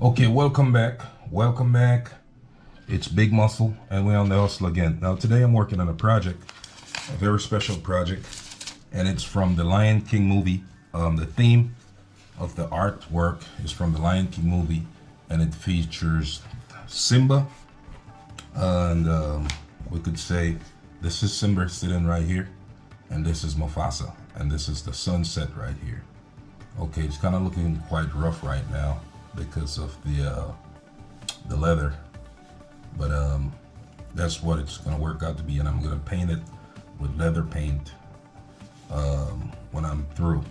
Okay, welcome back. Welcome back. It's Big Muscle, and we're on the hustle again. Now, today I'm working on a project, a very special project, and it's from the Lion King movie. The theme of the artwork is from the Lion King movie, and it features Simba, and we could say this is Simba sitting right here, and this is Mufasa, and this is the sunset right here. Okay, it's kind of looking quite rough right now because of the leather, but that's what it's gonna work out to be, and I'm gonna paint it with leather paint when I'm through,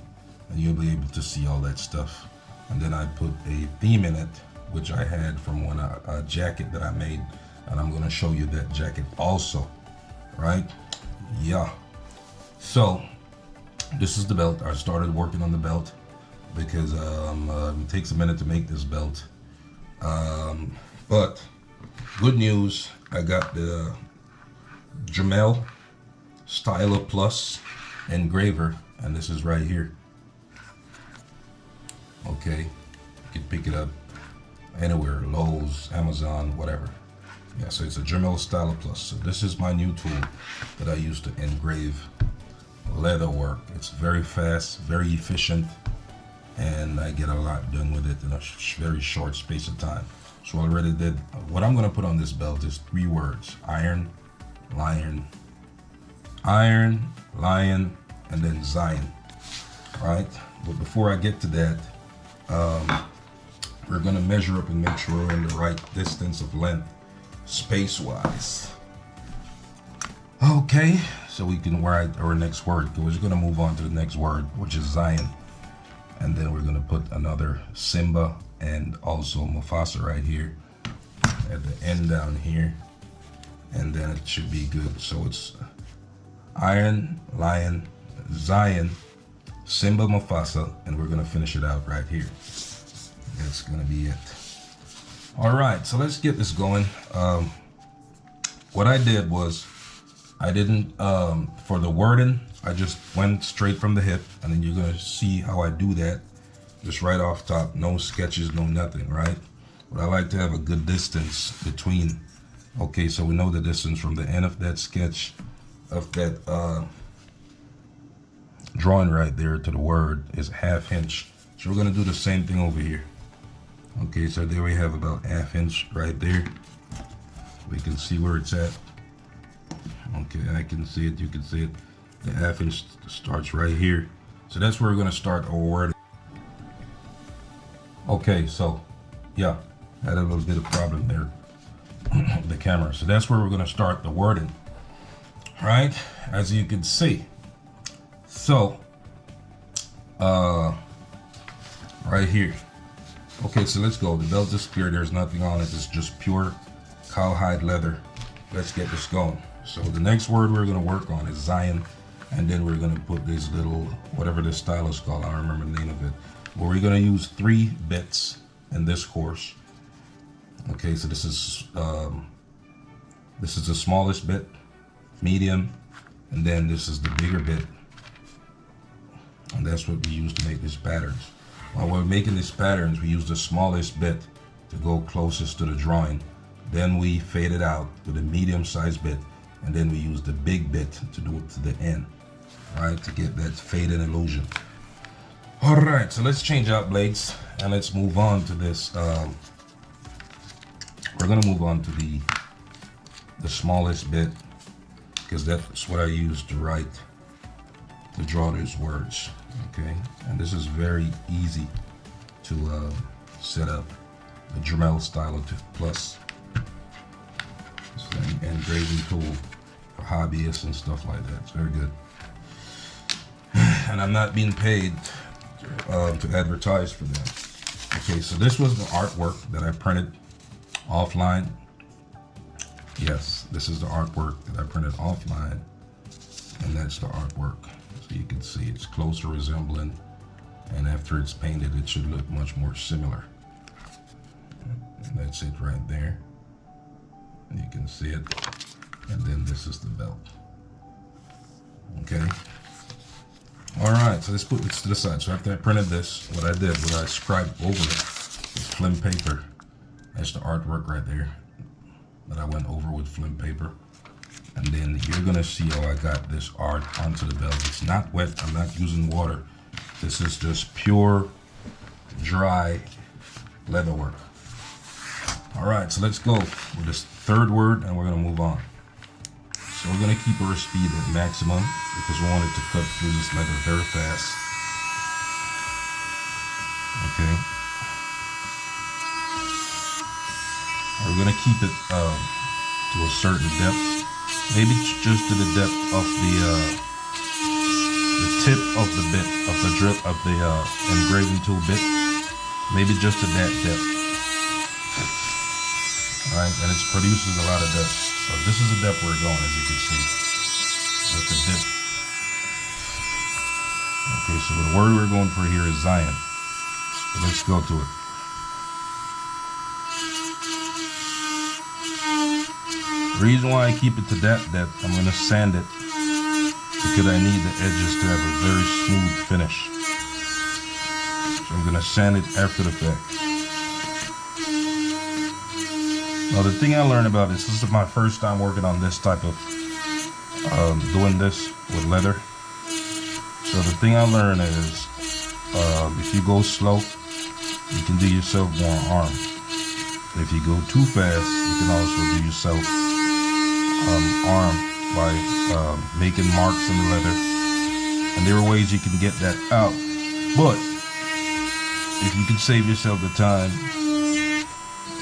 and you'll be able to see all that stuff. And then I put a theme in it, which I had from a jacket that I made, and I'm gonna show you that jacket also, right? Yeah. So this is the belt. I started working on the belt because it takes a minute to make this belt, but good news, I got the Dremel Stylo Plus engraver, and this is right here. Okay, you can pick it up anywhere, Lowe's, Amazon, whatever. Yeah, so it's a Dremel Stylo Plus. So this is my new tool that I use to engrave leather work. It's very fast, very efficient, and I get a lot done with it in a very short space of time. So I already did. What I'm gonna put on this belt is 3 words: iron, lion, and then Zion. Right? But before I get to that, we're gonna measure up and make sure we're in the right distance of length, space-wise. Okay, so we can write our next word. We're just gonna move on to the next word, which is Zion. And then we're gonna put another Simba and also Mufasa right here at the end down here, and then it should be good. So it's iron, lion, Zion, Simba, Mufasa, and we're gonna finish it out right here. That's gonna be it. All right, so let's get this going. What I did was, I didn't, for the wording, I just went straight from the hip, and then you're gonna see how I do that, just right off top, no sketches, no nothing, right? But I like to have a good distance between. Okay, so we know the distance from the end of that sketch, of that drawing right there to the word is a 1/2 inch. So we're gonna do the same thing over here. Okay, so there we have about 1/2 inch right there. We can see where it's at. Okay, I can see it, you can see it. The 1/2 inch starts right here. So that's where we're gonna start our word. Okay, so yeah, had a little bit of problem there, the camera. So that's where we're gonna start the wording, right? As you can see. So, right here. Okay, so let's go. The belt is clear, there's nothing on it. It's just pure cowhide leather. Let's get this going. So the next word we're gonna work on is Zion, and then we're gonna put this little, whatever this style is called, I don't remember the name of it. But we're gonna use 3 bits in this course. Okay, so this is the smallest bit, medium, and then this is the bigger bit. And that's what we use to make these patterns. While we're making these patterns, we use the smallest bit to go closest to the drawing. Then we fade it out with a medium-sized bit, and then we use the big bit to do it to the end, right, to get that faded illusion. All right, so let's change out blades, and let's move on to this. We're gonna move on to the smallest bit, because that's what I use to draw these words, okay? And this is very easy to set up. The Dremel Stylo Plus. It's an engraving tool for hobbyists and stuff like that. It's very good. And I'm not being paid to advertise for them. Okay, so this was the artwork that I printed offline. Yes, this is the artwork that I printed offline, and that's the artwork. So you can see it's closer resembling, and after it's painted, it should look much more similar. And that's it right there. And you can see it. And then this is the belt. Okay. All right, so let's put this to the side. So after I printed this, what I did was I scribed over it Flim paper. That's the artwork right there that I went over with flim paper. And then you're gonna see how I got this art onto the belt. It's not wet, I'm not using water. This is just pure, dry leather work. All right, so let's go with this third word and we're gonna move on. So we're gonna keep our speed at maximum because we want it to cut through this leather very fast. Okay. We're gonna keep it to a certain depth. Maybe just to the depth of the tip of the bit, of the drip, of the engraving tool bit. Maybe just to that depth. Alright, and it produces a lot of dust. So this is the depth we're going, as you can see. That's the dip. Okay, so the word we're going for here is Zion. So let's go to it. The reason why I keep it to that depth, I'm going to sand it because I need the edges to have a very smooth finish. So I'm going to sand it after the fact. Now the thing I learned about this is my first time working on this type of, doing this with leather. So the thing I learned is, if you go slow, you can do yourself more harm. If you go too fast, you can also do yourself harm by making marks in the leather. And there are ways you can get that out. But if you can save yourself the time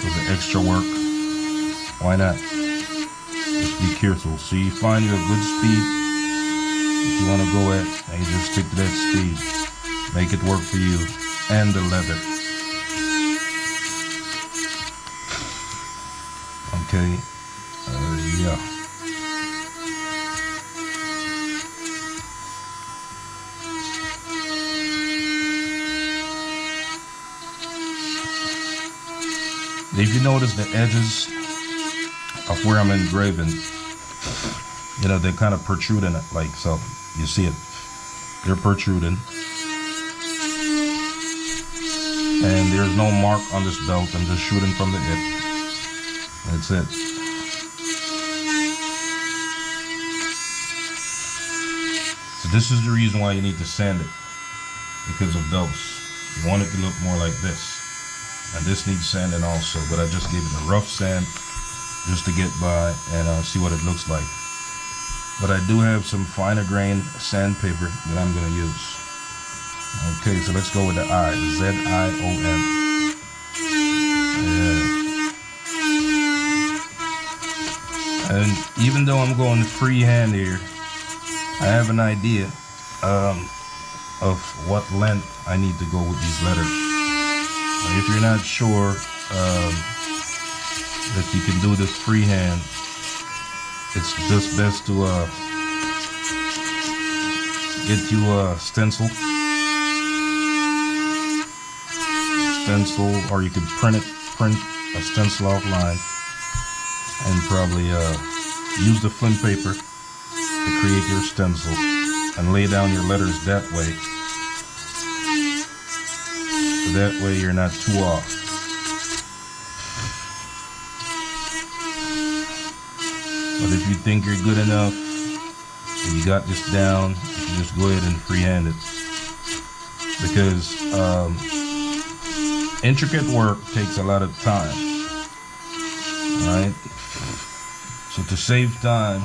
with the extra work, why not? Just be careful. So you find your good speed if you want to go at, and you just stick to that speed. Make it work for you and the leather. Okay. Yeah. If you notice the edges of where I'm engraving, you know, they're kind of protruding, like so. You see it, they're protruding. And there's no mark on this belt. I'm just shooting from the hip. That's it. So this is the reason why you need to sand it, because of those. You want it to look more like this. And this needs sanding also, but I just gave it a rough sand just to get by and see what it looks like. But I do have some finer grain sandpaper that I'm going to use. Okay, so let's go with the I, Z-I-O-N. Yeah. And even though I'm going freehand here, I have an idea of what length I need to go with these letters. And if you're not sure that you can do this freehand, it's just best to get you a stencil, or you could print a stencil offline, and probably use the flim paper to create your stencil and lay down your letters that way. So that way you're not too off. But if you think you're good enough and you got this down, you can just go ahead and freehand it. Because intricate work takes a lot of time. Alright? So to save time,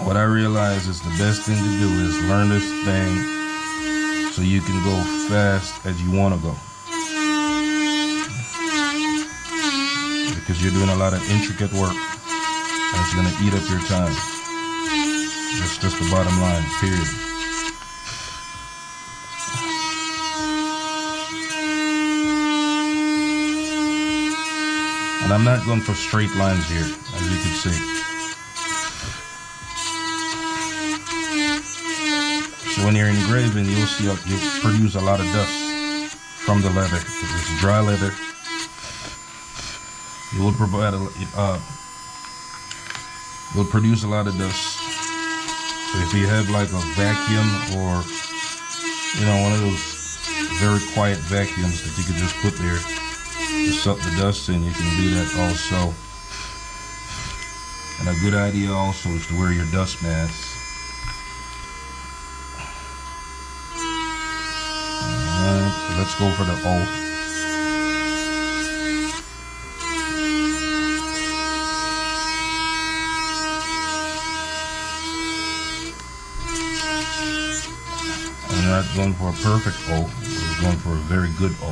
what I realize is the best thing to do is learn this thing so you can go fast as you want to go. Because you're doing a lot of intricate work and it's going to eat up your time. That's just the bottom line, period. And I'm not going for straight lines here, as you can see. So when you're engraving, you'll see you'll produce a lot of dust from the leather. Because it's dry leather. You will provide will produce a lot of dust. So if you have like a vacuum or, you know, one of those very quiet vacuums that you can just put there to suck the dust in. You can do that also. And a good idea also is to wear your dust mask. Alright, so let's go for the O. We're not going for a perfect O, we're going for a very good O.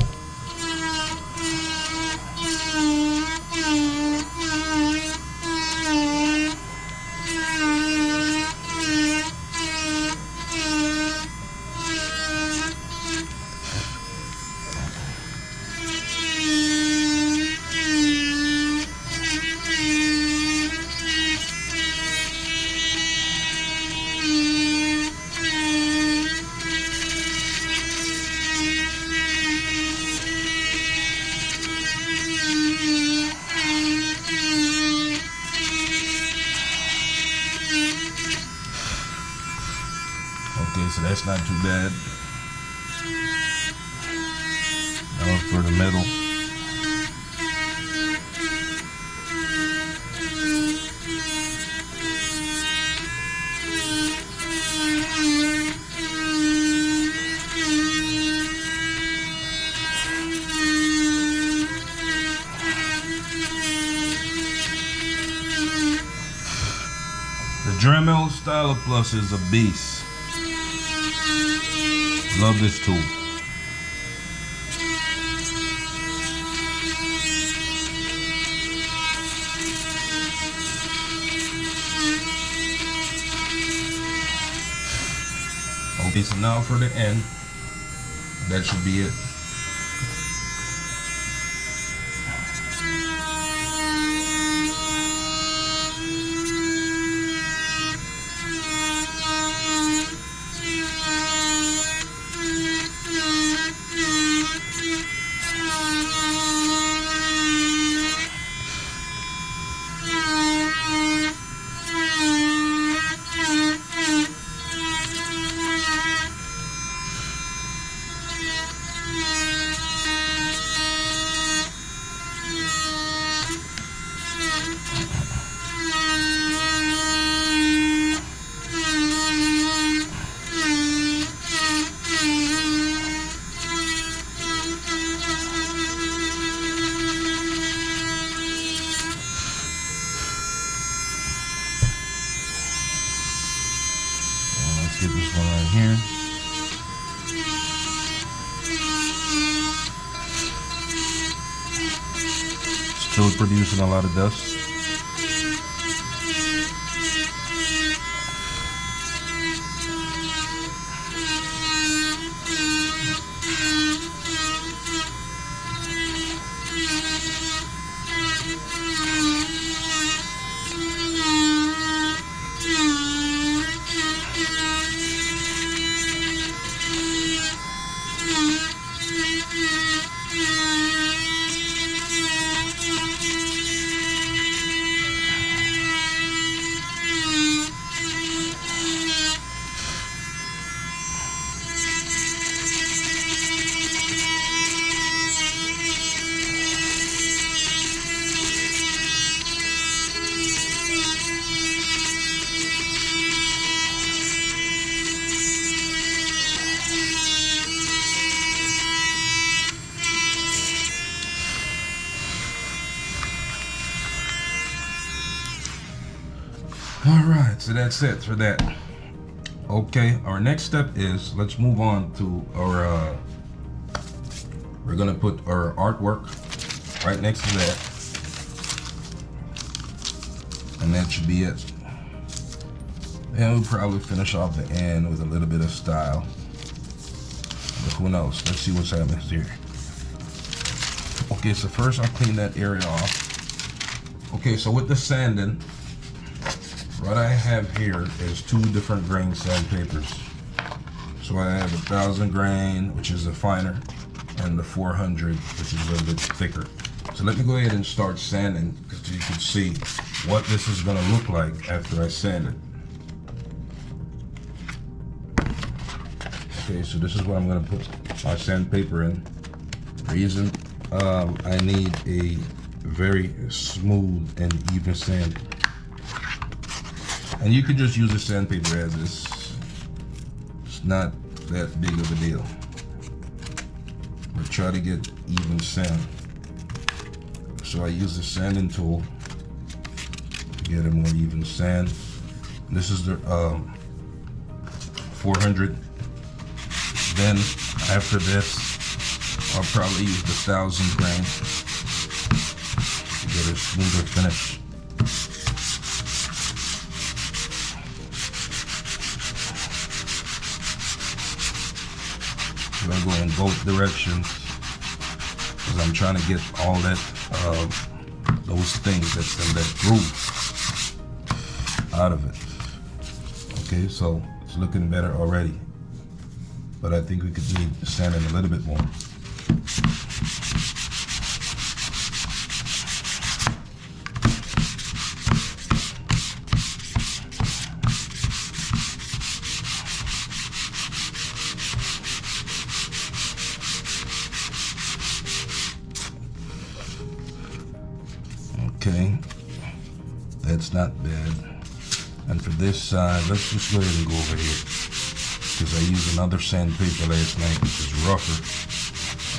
Okay, so that's not too bad. Now for the middle. The Dremel Stylus is a beast. Love this tool. Okay, so now for the end. That should be it. Let's get this one right here. Still producing a lot of dust. Alright, so that's it for that. Okay, our next step is, let's move on to our, we're gonna put our artwork right next to that. And that should be it. And we'll probably finish off the end with a little bit of style. But who knows, let's see what's happening here. Okay, so first I'll clean that area off. Okay, so with the sanding, what I have here is 2 different grain sandpapers. So I have 1,000 grain, which is a finer, and the 400, which is a little bit thicker. So let me go ahead and start sanding, because you can see what this is going to look like after I sand it. Okay, so this is what I'm going to put my sandpaper in. Reason I need a very smooth and even sand. And you can just use the sandpaper as is. It's not that big of a deal. But try to get even sand. So I use the sanding tool to get a more even sand. This is the 400. Then after this, I'll probably use the 1000 grain to get a smoother finish. So I go in both directions because I'm trying to get all that, those things that's in that groove out of it. Okay, so it's looking better already, but I think we could need sanding a little bit more. Okay, that's not bad. And for this side, let's just go ahead and go over here, because I used another sandpaper last night, which is rougher,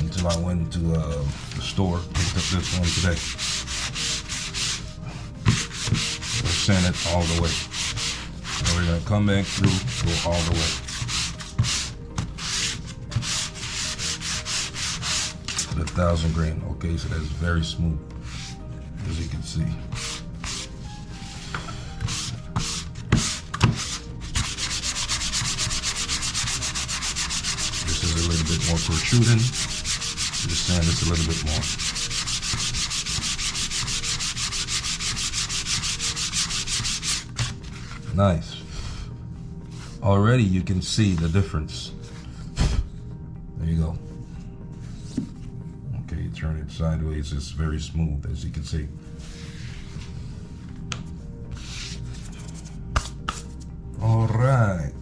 until I went to the store, picked up this one today. We'll sand it all the way. And we're gonna come back through, go all the way. The 1000 grain. Okay, so that's very smooth, as you can see. This is a little bit more protruding. Just sand this a little bit more. Nice. Already you can see the difference. There you go. Okay, you turn it sideways, it's very smooth, as you can see. All right.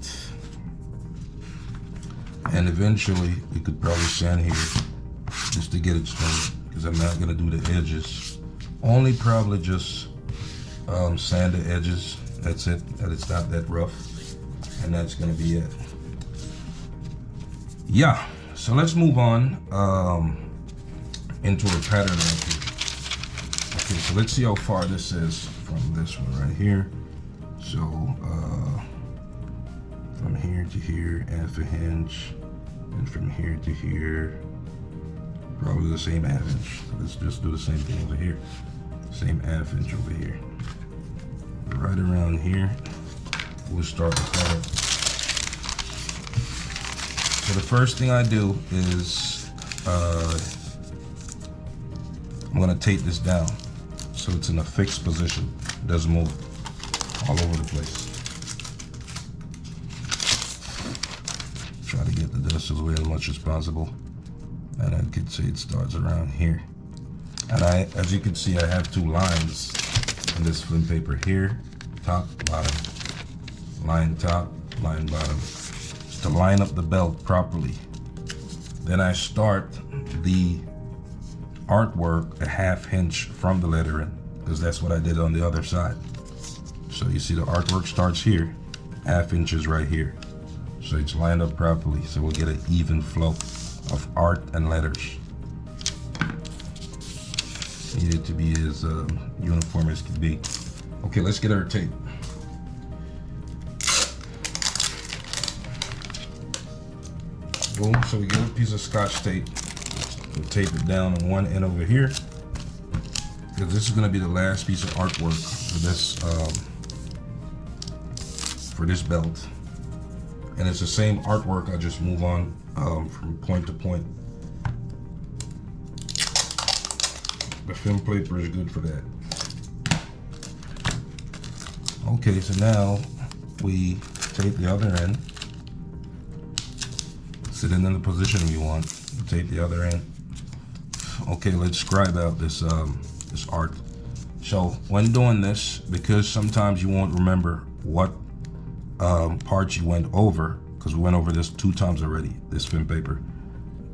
And eventually we could probably sand here just to get it smooth, because I'm not gonna do the edges. Only probably just sand the edges. That's it, that it's not that rough. And that's gonna be it. Yeah, so let's move on into a pattern right here. Okay, so let's see how far this is from this one right here. So from here to here, half a hinge, and from here to here, probably the same half inch. So let's just do the same thing over here. Same half inch over here. Right around here, we'll start the pattern. So the first thing I do is I'm gonna tape this down so it's in a fixed position. It doesn't move all over the place. Try to get the dust away as much as possible. And I could say it starts around here. And as you can see, I have two lines in this film paper here, top, bottom, line top, line bottom, to line up the belt properly. Then I start the artwork a half inch from the lettering, because that's what I did on the other side. So you see the artwork starts here, half inches right here. So it's lined up properly, so we'll get an even flow of art and letters. Need it to be as uniform as can be. Okay, let's get our tape. Boom, so we get a piece of Scotch tape. We'll tape it down on one end over here, because this is gonna be the last piece of artwork for this belt. And it's the same artwork, I just move on from point to point. The film paper is good for that. Okay, so now we tape the other end. Sit it in the position we want. Tape the other end. Okay, let's scribe out this this art. So when doing this, because sometimes you won't remember what parts you went over, because we went over this 2 times already, this film paper.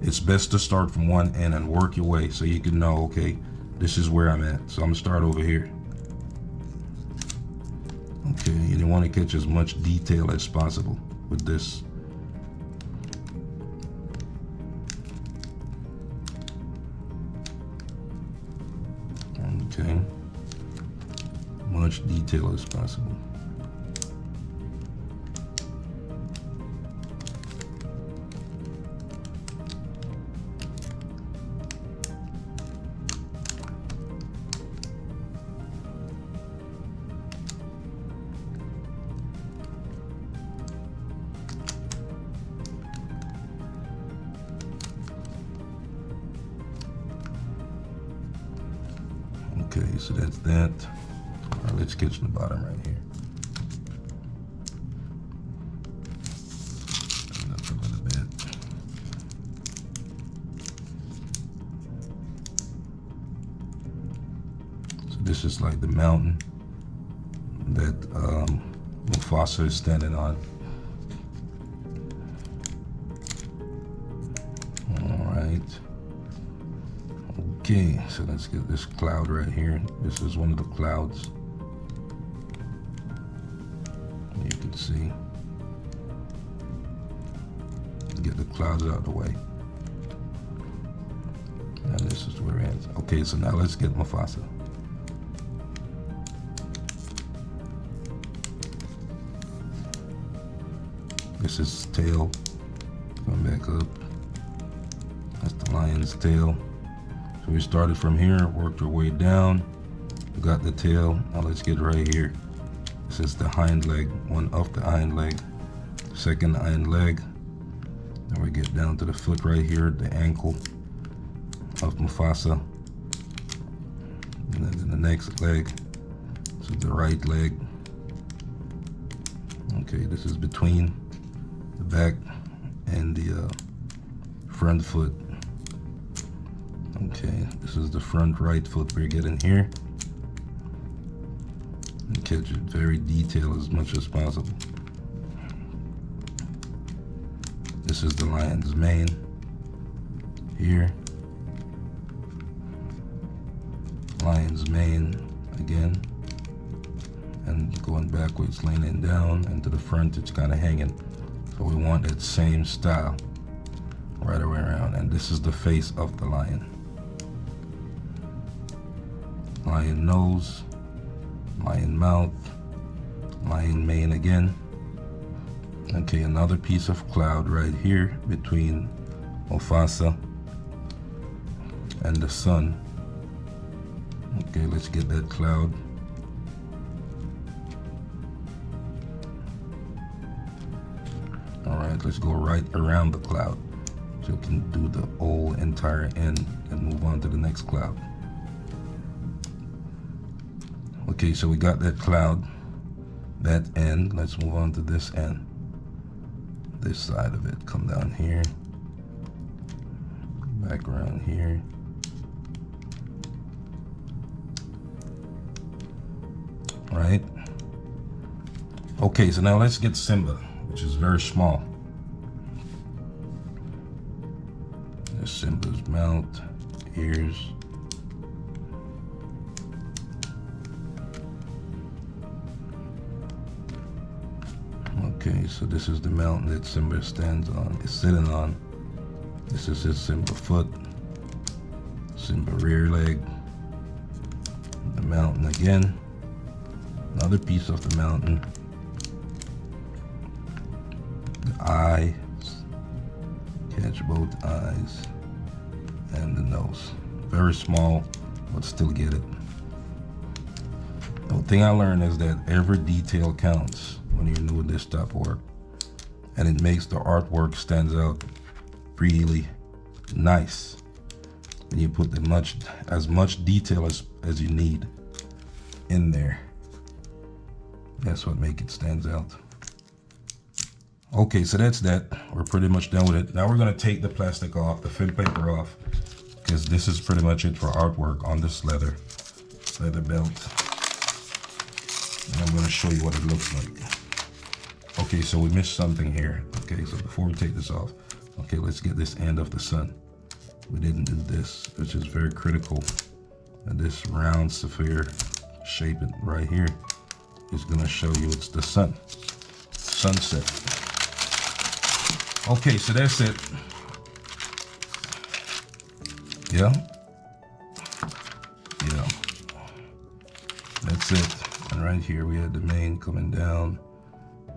it's best to start from one end and work your way so you can know, okay, this is where I'm at. So I'm gonna start over here. Okay, you want to catch as much detail as possible with this. Okay, much detail as possible. Okay, so that's that. All right, let's sketch the bottom right here. Turn up a little bit. So this is like the mountain that Mufasa is standing on. All right. Okay, so let's get this cloud right here. This is one of the clouds. You can see. Get the clouds out of the way. And this is where it ends. Okay, so now let's get Mufasa. This is his tail. Come back up. That's the lion's tail. So we started from here, worked our way down. We got the tail. Now let's get right here. This is the hind leg, one of the hind leg, second hind leg. Then we get down to the foot right here, the ankle of Mufasa. And then the next leg, this is the right leg. Okay, this is between the back and the front foot. Okay, this is the front right foot we're getting here. And catch it very detailed as much as possible. This is the lion's mane here. Lion's mane again. And going backwards, leaning down, and to the front it's kind of hanging. So we want that same style right around. And this is the face of the lion. Lion nose, lion mouth, lion mane again. Okay, another piece of cloud right here between Mufasa and the sun. Okay, let's get that cloud. All right, let's go right around the cloud so we can do the whole entire end and move on to the next cloud. Okay, so we got that cloud, that end. Let's move on to this end. This side of it. Come down here. Back around here. Right? Okay, so now let's get Simba, which is very small. There's Simba's mouth, ears. Okay, so this is the mountain that Simba stands on, is sitting on. This is his Simba foot, Simba rear leg, the mountain again, another piece of the mountain, the eyes, catch both eyes, and the nose. Very small, but still get it. The thing I learned is that every detail counts when you're new with this type of work, and it makes the artwork stands out really nice when you put as much detail as you need in there. That's what makes it stands out. Okay, so that's that. We're pretty much done with it. Now we're going to take the plastic off, the film paper off, because this is pretty much it for artwork on this leather belt. And I'm going to show you what it looks like. Okay, so we missed something here. Okay, so before we take this off, okay, let's get this end of the sun. We didn't do this, which is very critical. And this round sphere shape right here is gonna show you it's the sun. Sunset. Okay, so that's it. Yeah. Yeah. That's it. And right here we had the main coming down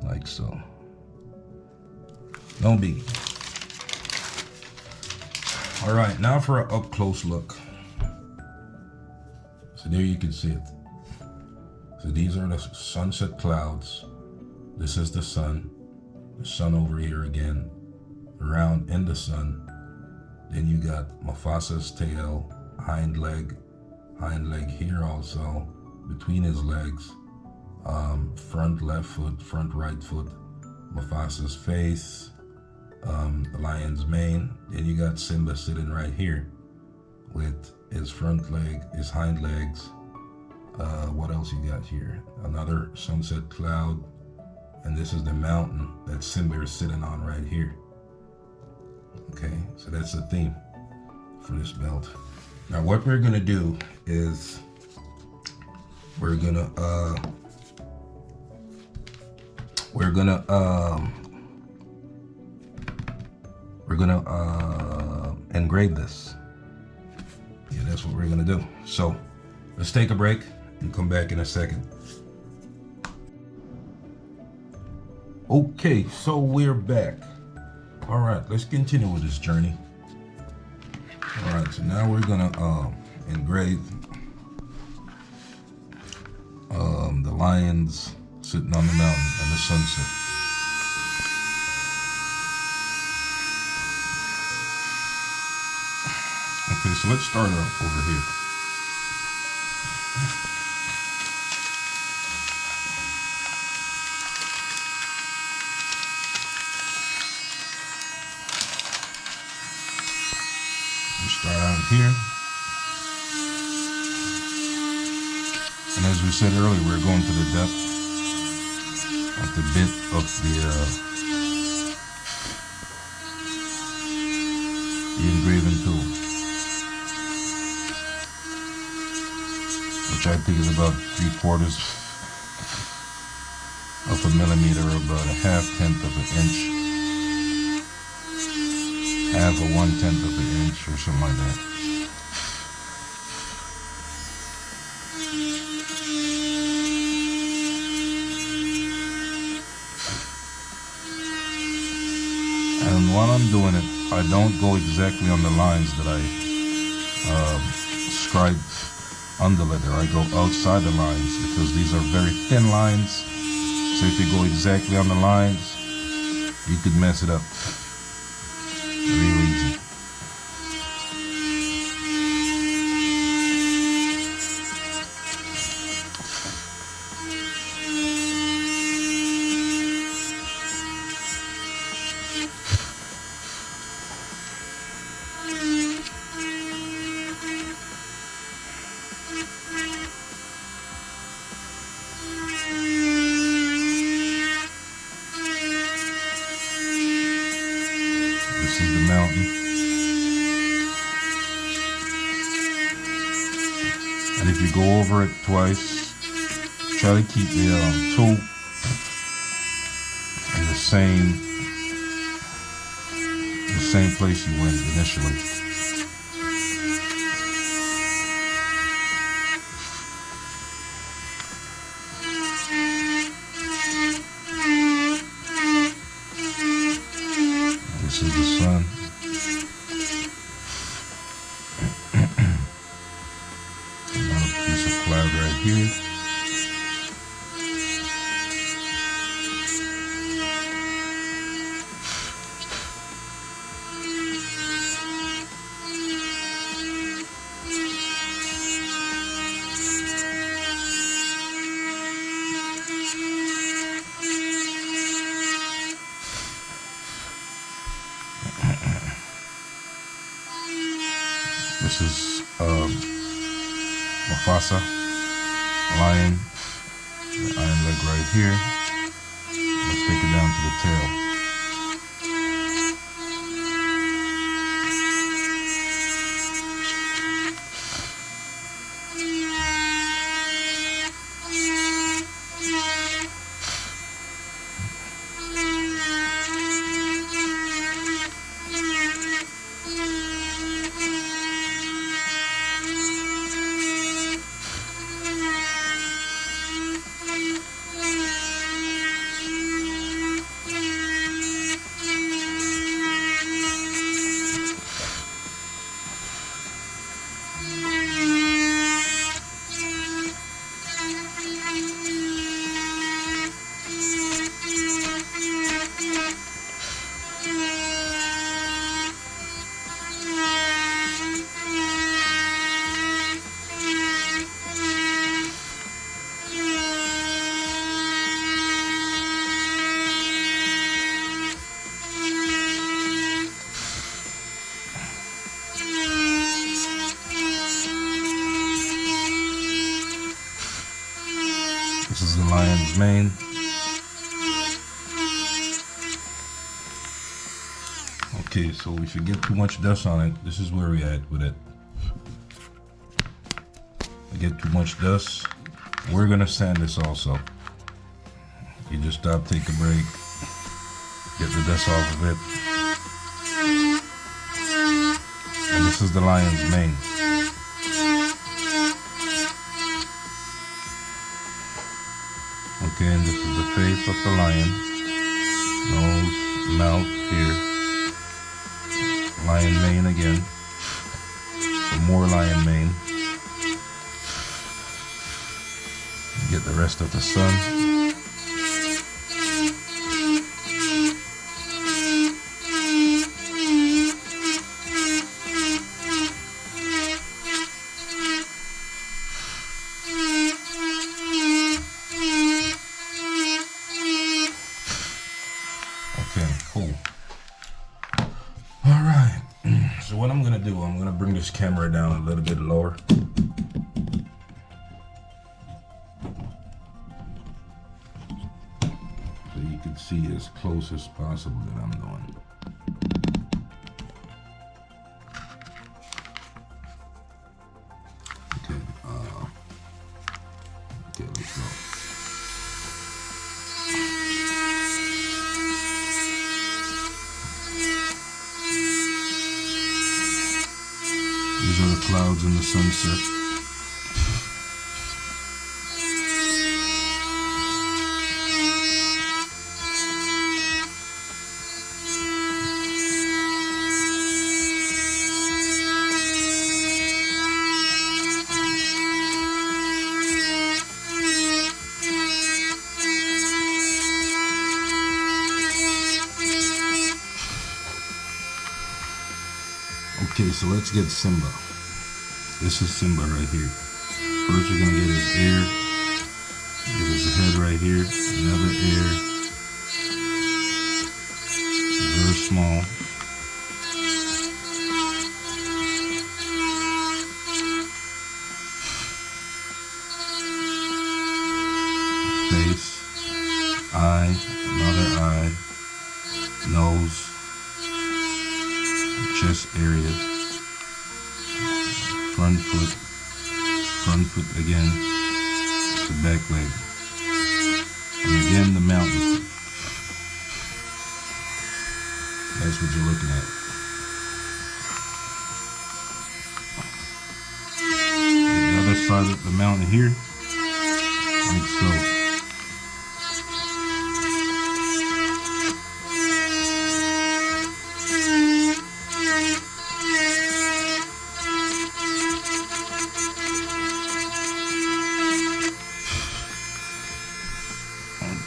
like so. No biggie. All right, now for an up close look. So there you can see it. So these are the sunset clouds. This is the sun over here again, around in the sun. Then you got Mufasa's tail, hind leg here also, between his legs, front left foot, front right foot, Mufasa's face, the lion's mane. Then you got Simba sitting right here with his front leg, his hind legs. What else you got here? Another sunset cloud. And this is the mountain that Simba is sitting on right here. Okay, so that's the theme for this belt. Now what we're gonna do is we're gonna engrave this. Yeah, that's what we're gonna do. So let's take a break and come back in a second. Okay, so we're back. All right, let's continue with this journey. All right, so now we're gonna engrave the lions sitting on the mountain and the sunset. Okay, so let's start off over here. Start out here, and as we said earlier, we're going to the depth at the bit of the engraving tool, which I think is about 3/4 of a millimeter, or about a 1/2 of an inch. Half or 1/10 of an inch or something like that. And while I'm doing it, I don't go exactly on the lines that I scribed on the letter. I go outside the lines because these are very thin lines. So if you go exactly on the lines, you could mess it up. Real easy. This is the mountain. And if you go over it twice, try to keep the tool in the same place you went initially. This is the sun. Another piece of cloud right here. This is Mufasa, lion, the iron leg right here. This just take it down to the tail. This is the lion's mane. Okay, so if you get too much dust on it, this is where we at with it. If you get too much dust, we're gonna sand this also. You just stop, take a break, get the dust off of it. And this is the lion's mane. Okay, and this is the face of the lion. Nose, mouth, here. Lion mane again. Some more lion mane. Get the rest of the sun. Okay, cool. All right. So what I'm gonna do, I'm gonna bring this camera down a little bit lower. So you can see as close as possible that I'm doing. Okay, let's go. These are the clouds in the sunset. Okay, so let's get Simba. This is Simba right here. First you're gonna get his ear. Get his head right here. Another ear. Very small. Face. Eye. Another eye. Nose. Chest area, front foot again, the back leg, and again the mountain. That's what you're looking at. The other side of the mountain here, like so.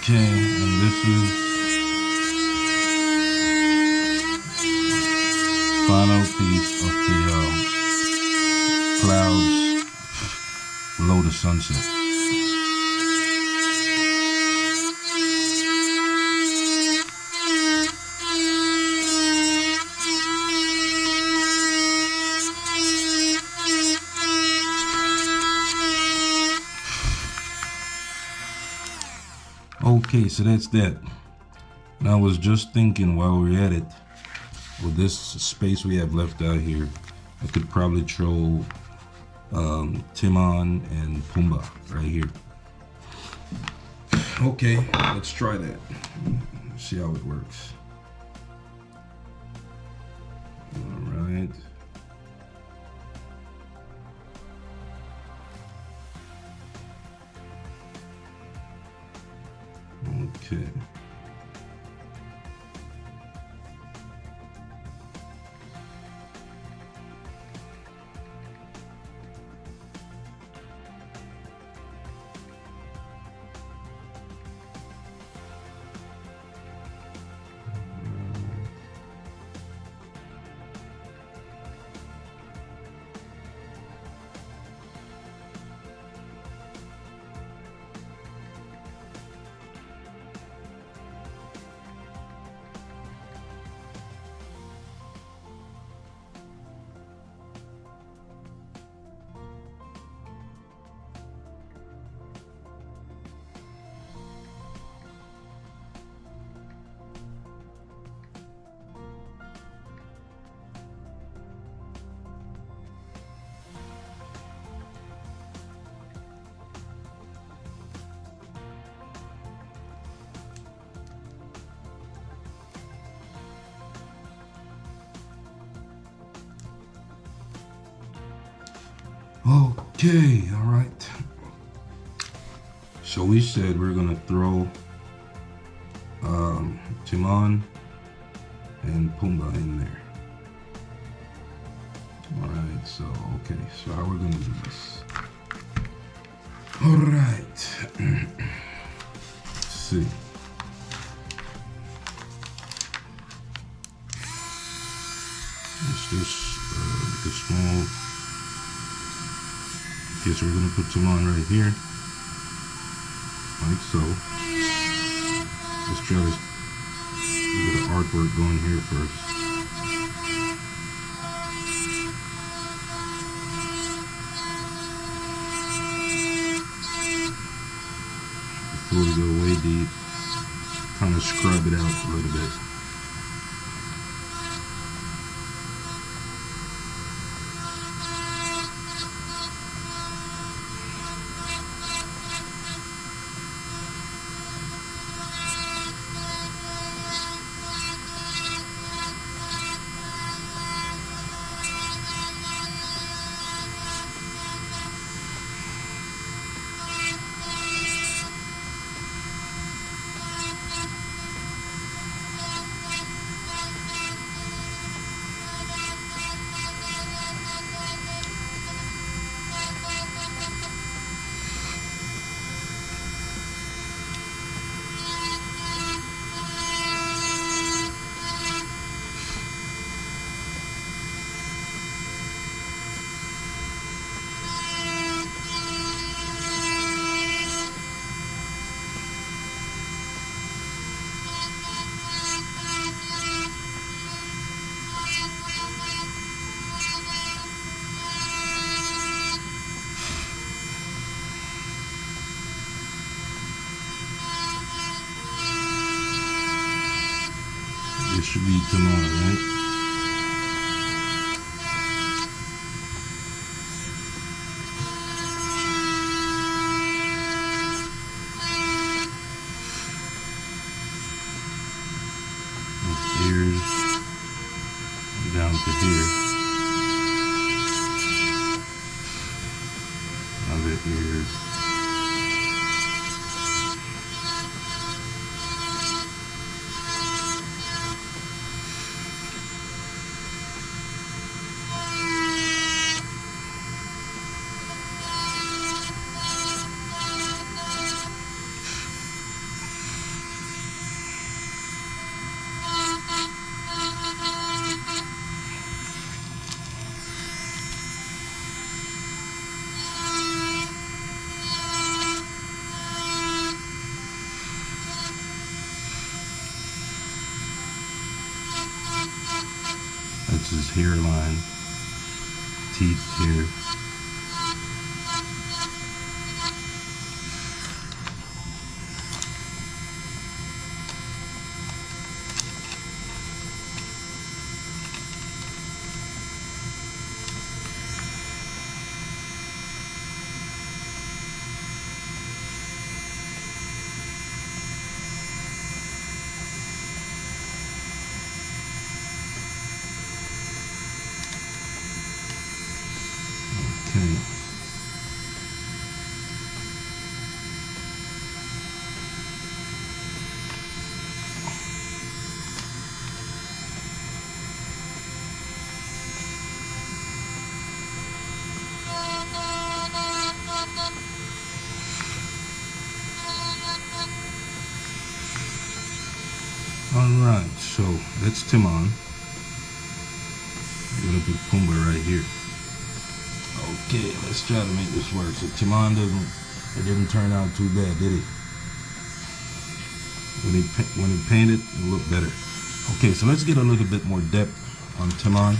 Okay, and this is final piece of the clouds below the sunset. Okay, so that's that. And I was just thinking while we're at it, with this space we have left out here, I could probably throw Timon and Pumbaa right here. Okay, let's try that. See how it works. All right. Okay. Okay, all right. So we said we're gonna throw Timon and Pumbaa in there. All right, so okay, so how we're gonna do this? All right. Let's see. It's just the small. Okay, so we're gonna put Timon right here, like so. Let's try to get the artwork going here first. Before we go way deep, kind of scrub it out a little bit. It should be tomorrow, right? Ears down to here. Other ears. That's his hairline, teeth here. Okay. Alright, so that's Timon. We're gonna put Pumbaa right here. Okay, let's try to make this work. So Timon didn't turn out too bad, did it? When he painted, it looked better. Okay, so let's get a little bit more depth on Timon.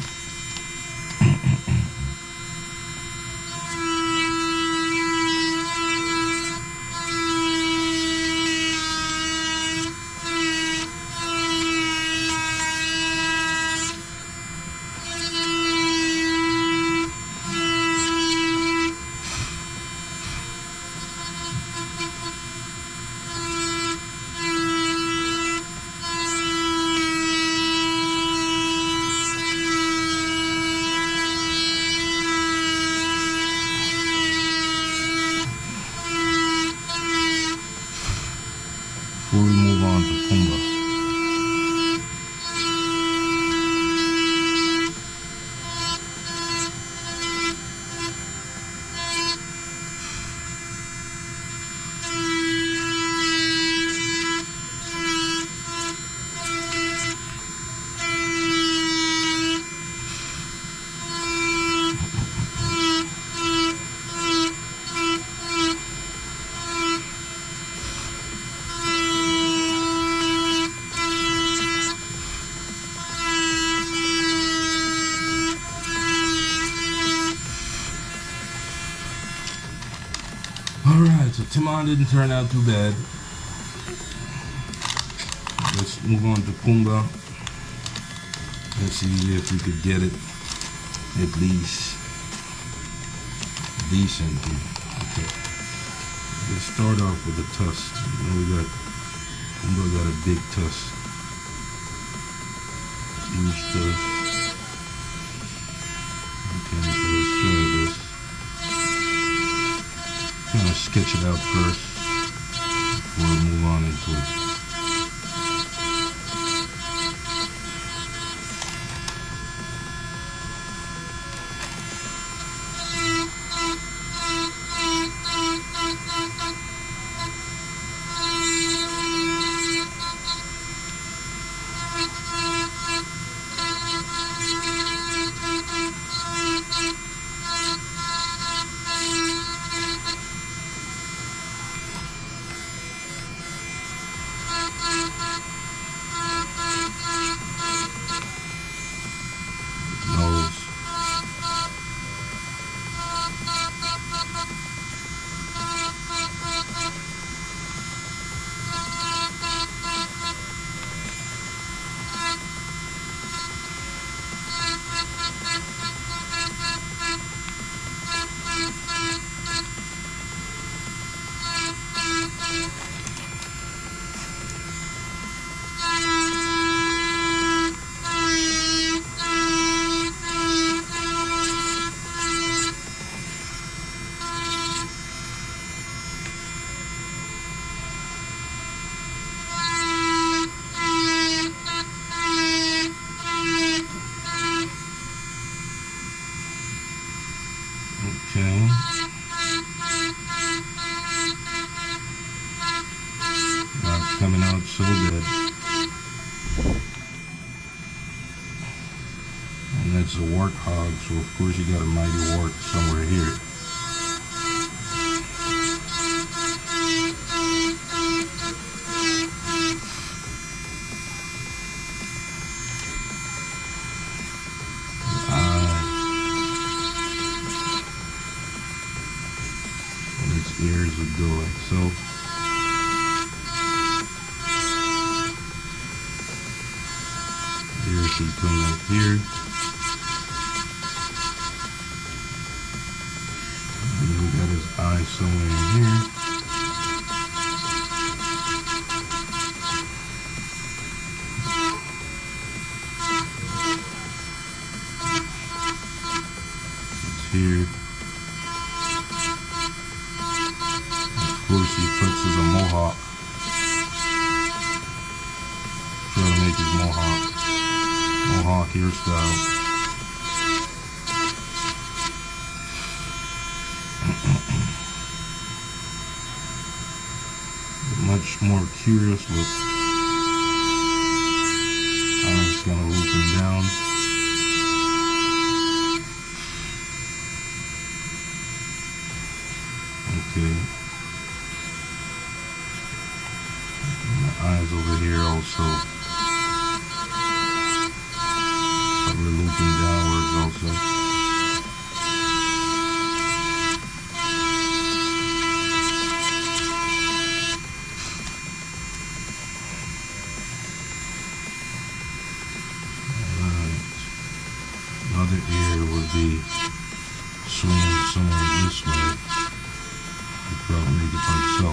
Before we move on to Pumbaa. Alright, so Timon didn't turn out too bad. Let's move on to Pumbaa. Let's see if we could get it at least decent. Okay. Let's start off with the Tusks. You know, Pumbaa got a big tusk. Huge tusk. Okay, so let's try this. Kind of sketch it out first before we move on into it. Okay. Not coming out so good. And that's a warthog, so of course you got a mighty wart somewhere here. Ears would go like so. Ears should come like here. And then we got his eye somewhere in here. It's here. hairstyle. Much more curious look. I'm just gonna loop him down. Okay. And the eyes over here also. Probably looping downwards also. Other ear would be swinging somewhere this way. You'd probably make it like so.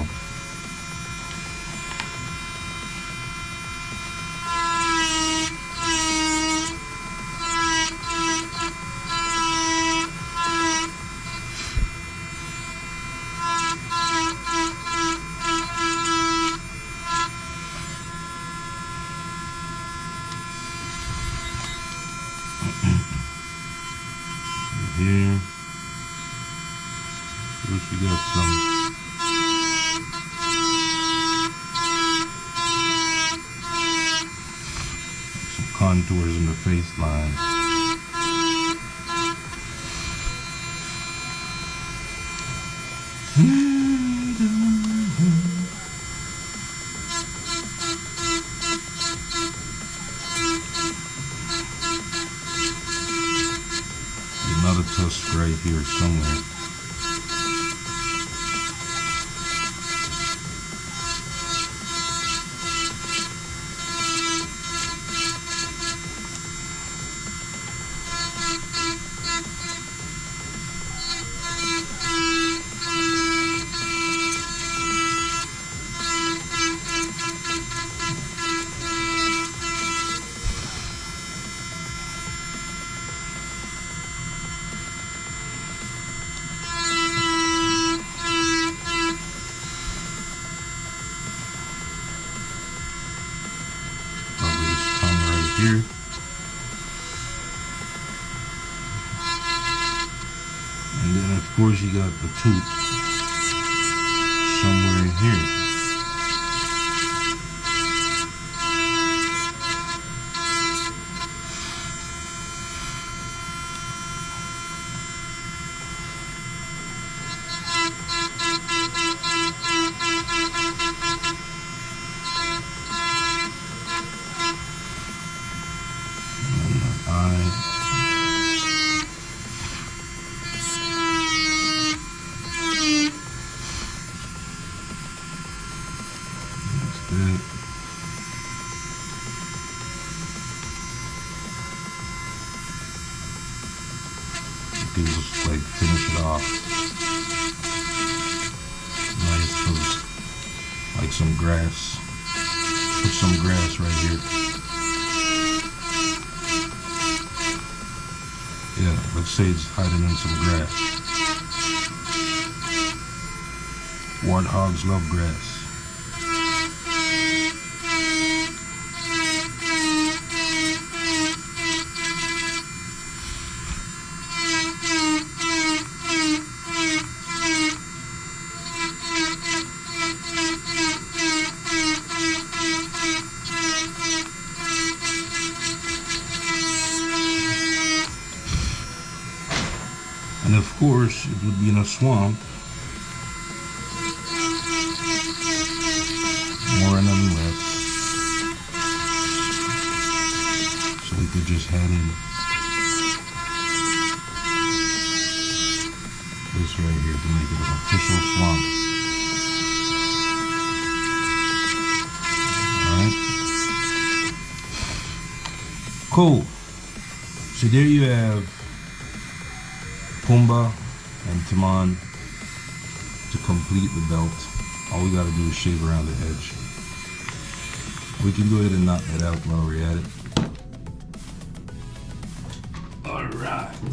Here, first we got some contours in the face line. Another tusk right here somewhere. Here. And then of course you got the tooth somewhere in here. You can just like finish it off. Nice, with like some grass. Put some grass right here. Yeah, let's say it's hiding in some grass. Warthogs love grass. And of course, it would be in a swamp, more in the left, so we could just head in this right here to make it an official swamp. Alright. Cool. So there you have Pumbaa and Timon to complete the belt. All we gotta do is shave around the edge. We can go ahead and knock that out while we're at it. Alright.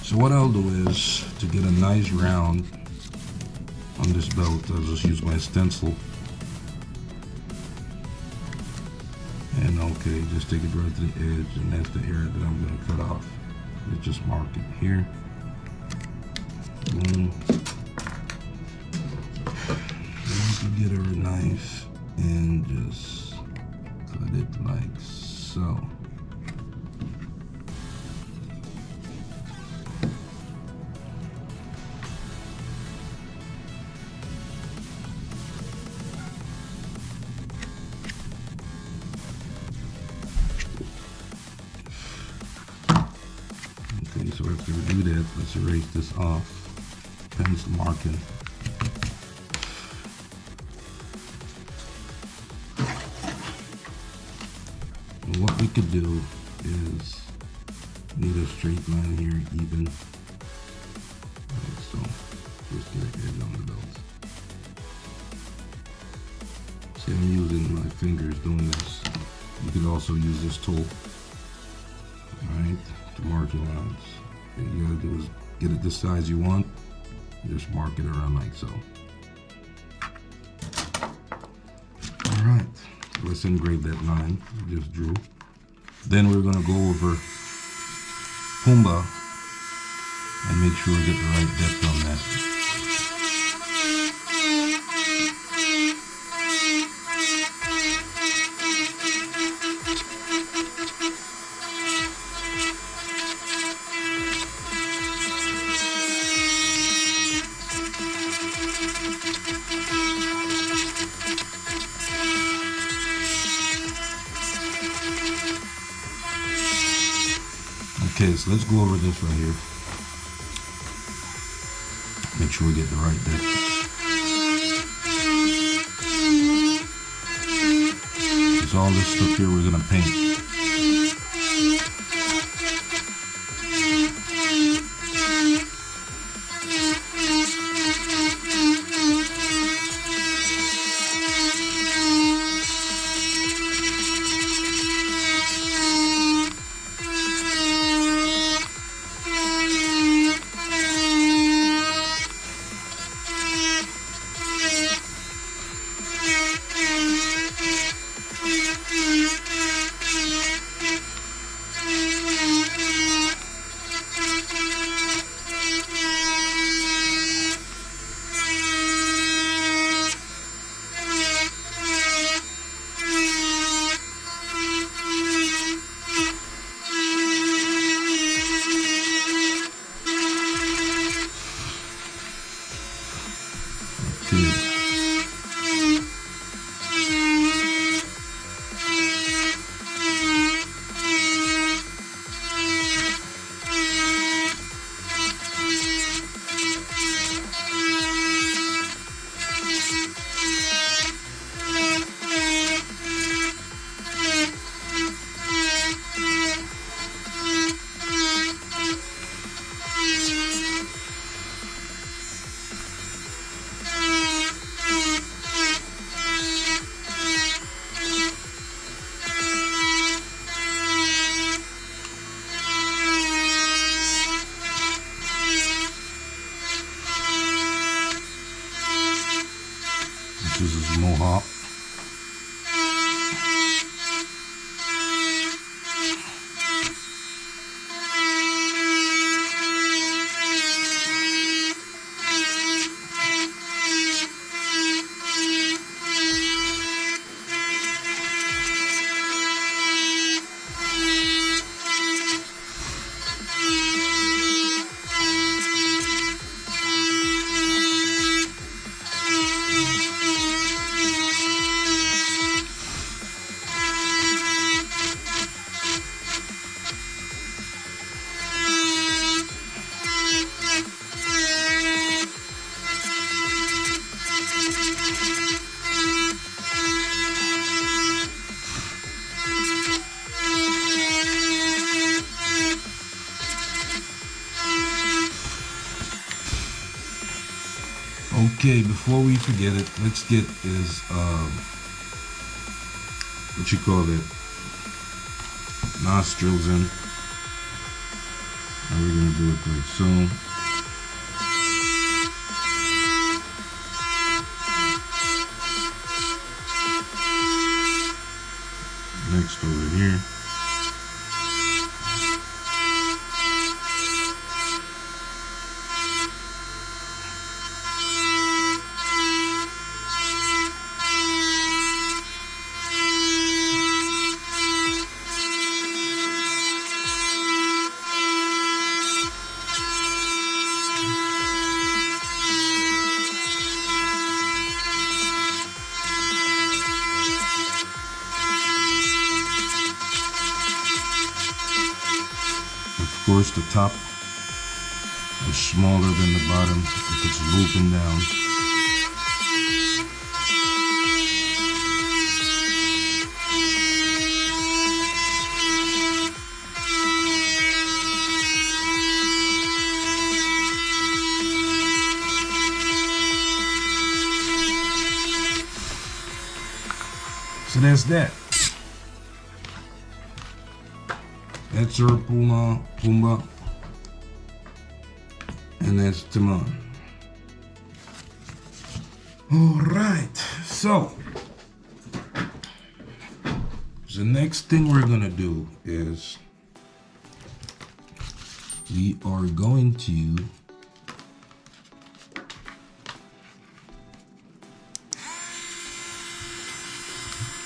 So what I'll do is, to get a nice round on this belt, I'll just use my stencil. And I'll Okay, just take it right to the edge, and that's the area that I'm going to cut off. Let's just mark it here. Boom. And you can get a knife and just cut it like so. Okay, so after we do that, let's erase this off. Pencil marking. And what we could do is need a straight line here, even. Like so, just get an edge on those. See, I'm using my fingers doing this. You could also use this tool. Alright, to mark your lines. What you gotta do is get it the size you want, just mark it around like so. Alright, so let's engrave that line we just drew. Then we're gonna go over Pumbaa and make sure we get the right depth on that. Okay, so let's go over this right here. Make sure we get the right depth. Because all this stuff here we're gonna paint. This is Mohawk. Okay, before we forget it, let's get his, what you call it, nostrils in. And we're gonna do it like so. Next over here. course, the top is smaller than the bottom if it's looping down. So that's that. That's our Pumbaa, and that's Timon. All right, so the next thing we're gonna do is we are going to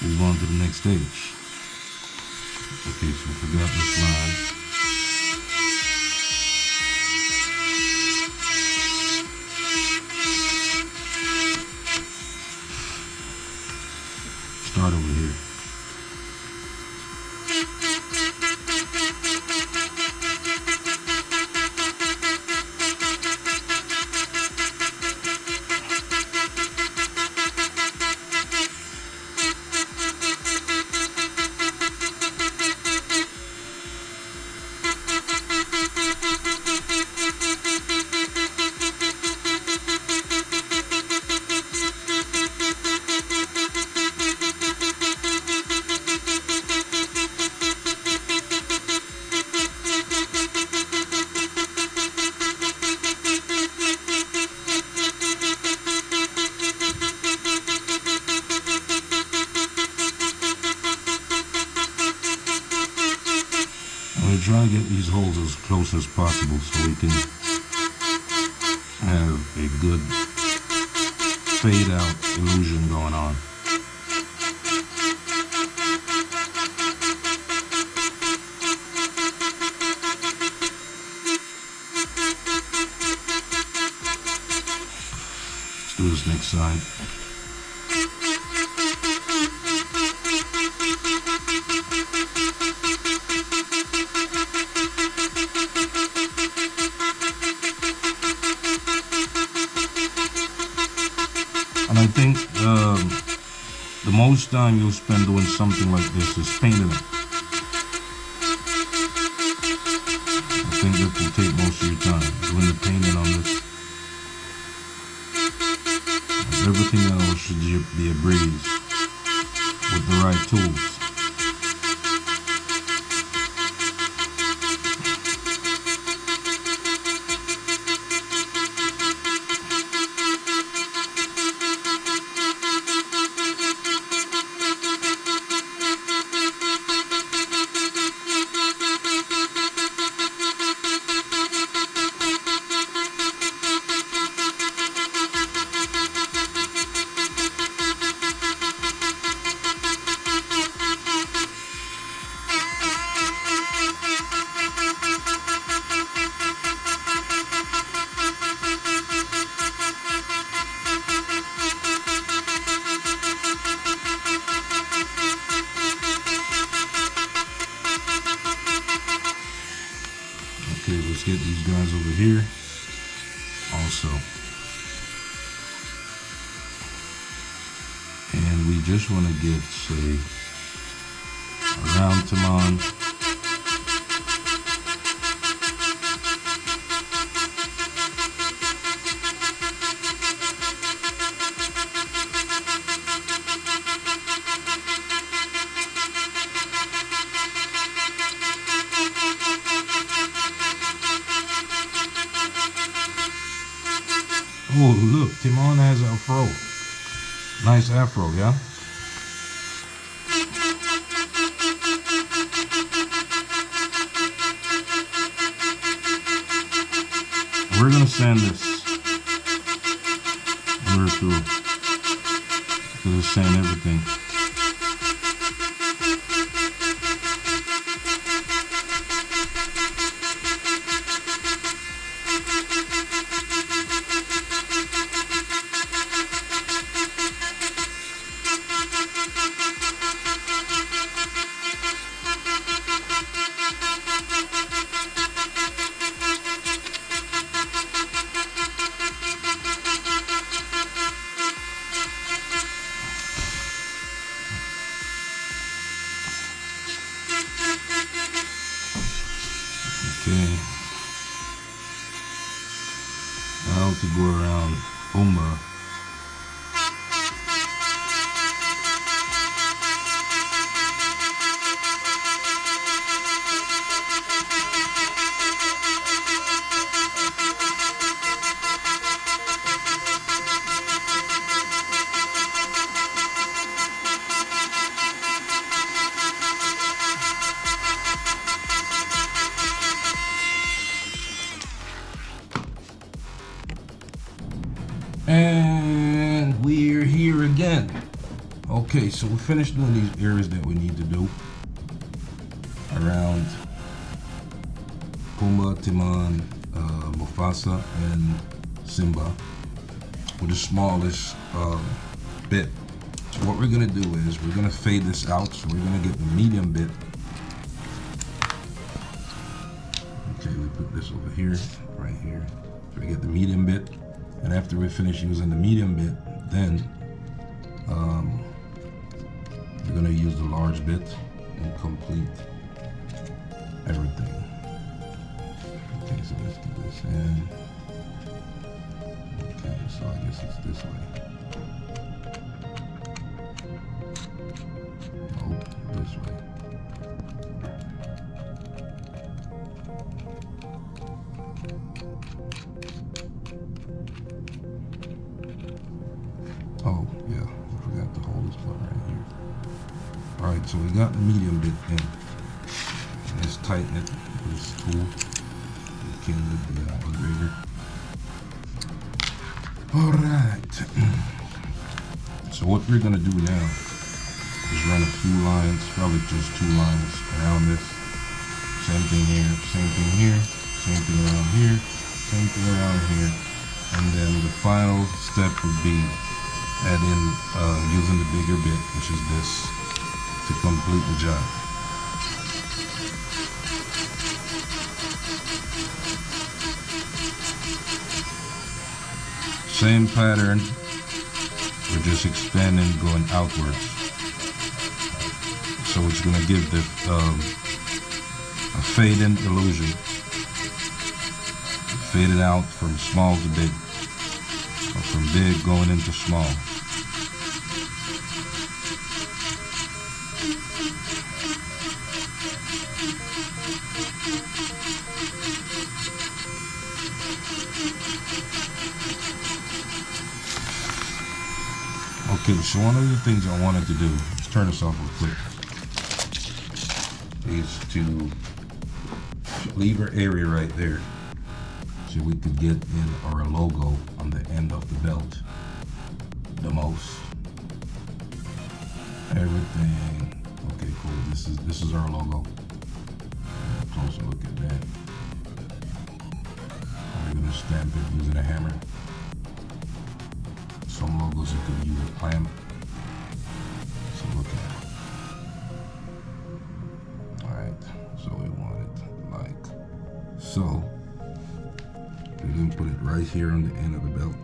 move on to the next stage. Okay, so I forgot this line. Start over here. Try to get these holes as close as possible so we can have a good fade out illusion going on. Let's do this next side. And I think the most time you'll spend doing something like this is painting it. I think that will take most of your time, doing the painting on this. Everything else should be a breeze with the right tools. Okay, let's get these guys over here also. And we just want to get, say, around Timon. Oh, look, Timon has an afro. Nice afro, yeah? We're gonna sand this when we're through. We're gonna sand everything. Okay. Now to go around Puma. And we're here again. Okay, so we finished doing these areas that we need to do around Pumbaa, Timon, Mufasa, and Simba with the smallest bit. So what we're gonna do is we're gonna fade this out. So we're gonna get the medium bit. Okay, we put this over here, right here. So we get the medium bit. And after we finish using the medium bit, then we're going to use the large bit and complete everything. Okay, so let's get this in. Okay, so I guess it's this way. Nope, this way. Oh, yeah, I forgot to hold this part right here. Alright, so we got the medium bit in. Let's tighten it with this tool. Okay, with the engraver. Alright. So what we're going to do now is run a few lines, probably just 2 lines around this. Same thing here, same thing here, same thing around here, same thing around here. And then the final step would be add in using the bigger bit, which is this, to complete the job. Same pattern, we're just expanding, going outwards. So it's going to give the a fade-in illusion. Fade it out from small to big, or from big going into small. Okay, so one of the things I wanted to do, let's turn this off real quick, is to leave our area right there so we could get in our logo on the end of the belt the most. Everything. Okay, cool. This is our logo. A closer look at that. We're gonna stamp it using a hammer. Some logos you could use a clamp. So look at it. Alright, so we want it like so. We're going to put it right here on the end of the belt.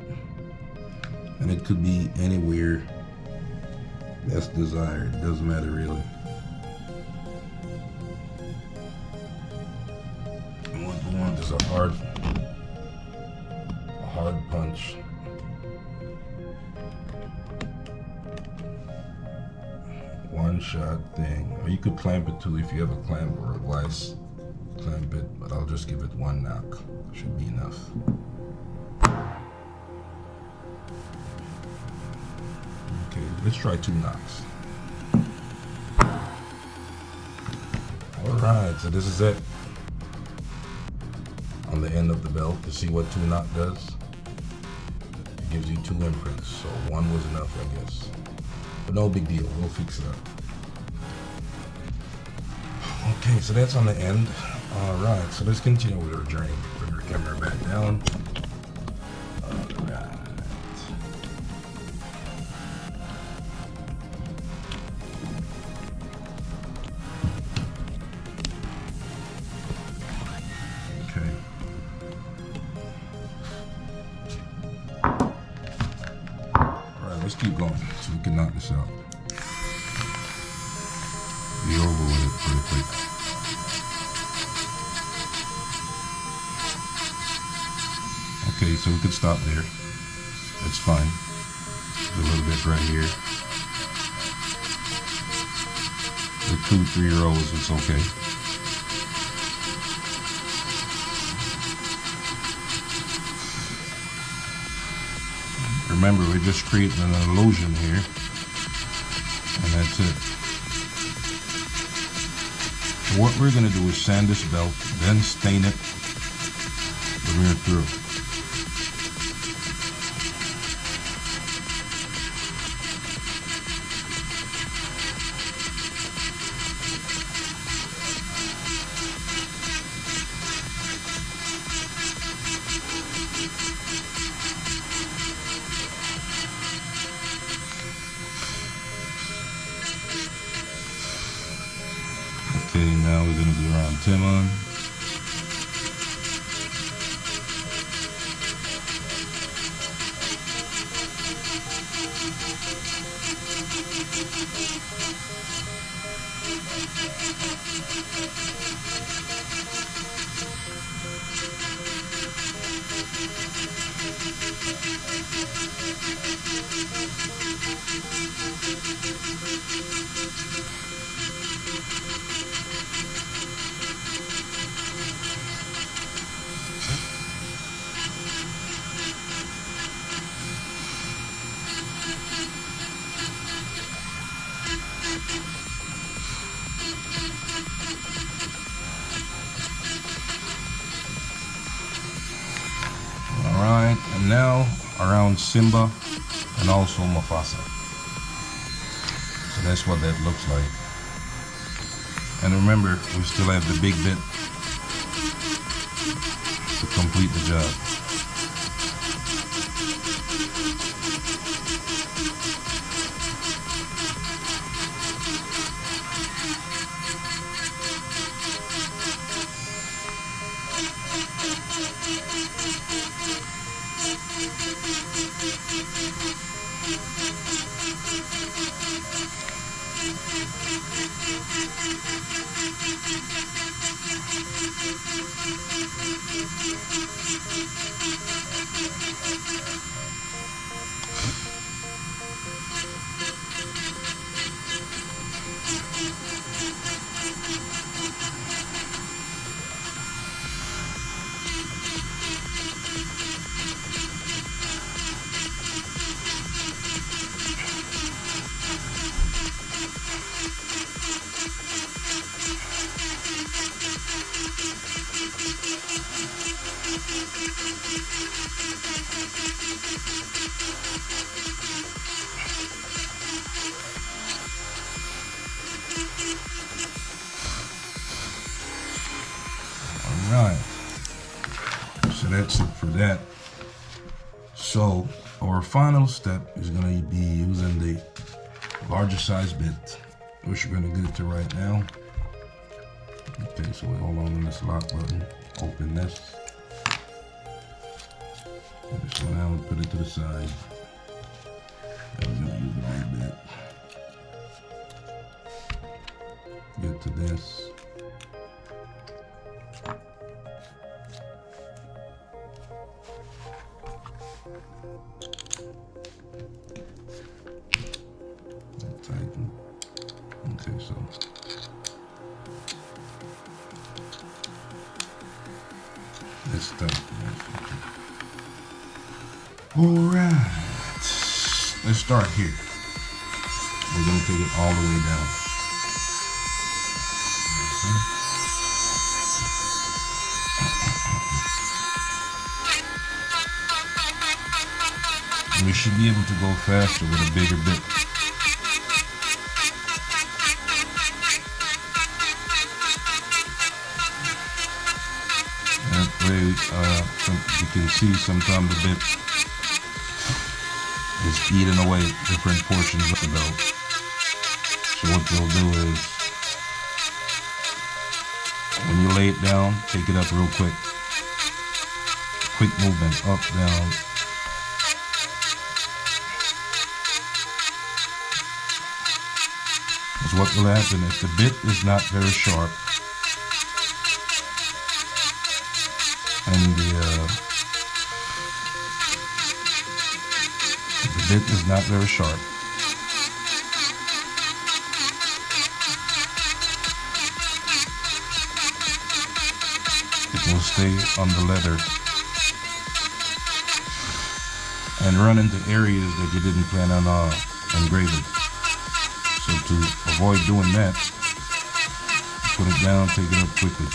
And it could be anywhere that's desired. It doesn't matter really. And what we want is a hard punch. One shot thing. Or you could clamp it too if you have a clamp or a vise. Clamp it, but I'll just give it one knock. Should be enough. Okay, let's try 2 knocks. Alright, so this is it. On the end of the belt, to see what 2 knock does. It gives you 2 imprints, so 1 was enough, I guess. But no big deal, we'll fix it up. Okay, so that's on the end. Alright, so let's continue with our journey. Bring our camera back down. Alright. Okay. Alright, let's keep going so we can knock this out. Be over with it pretty quick. Okay, so we could stop there. It's fine. A little bit right here. With 2-3 rows, it's okay. Remember, we're just creating an illusion here, and that's it. So what we're going to do is sand this belt, then stain it when we're through. Okay, now we're going to go around 10 on. Alright, and now around Simba and also Mufasa. So that's what that looks like. And remember, we still have the big bit to complete the job. Alright, so that's it for that. So our final step is going to be using the larger size bit, which we're going to get it to right now. Okay, so we hold on to this lock button, open this, and this one out and put it to the side. And we're going to use the big bit. Get to this. Tighten. Okay, so this stuff. Alright, let's start here. We're going to take it all the way down. And we should be able to go faster with a bigger bit. That way, you can see sometimes the bit is eating away different portions of the belt. So what you'll do is, when you lay it down, take it up real quick. Quick movement, up, down. Because what will happen if the bit is not very sharp and bit is not very sharp. It will stay on the leather and run into areas that you didn't plan on engraving. So to avoid doing that, put it down, take it up quickly.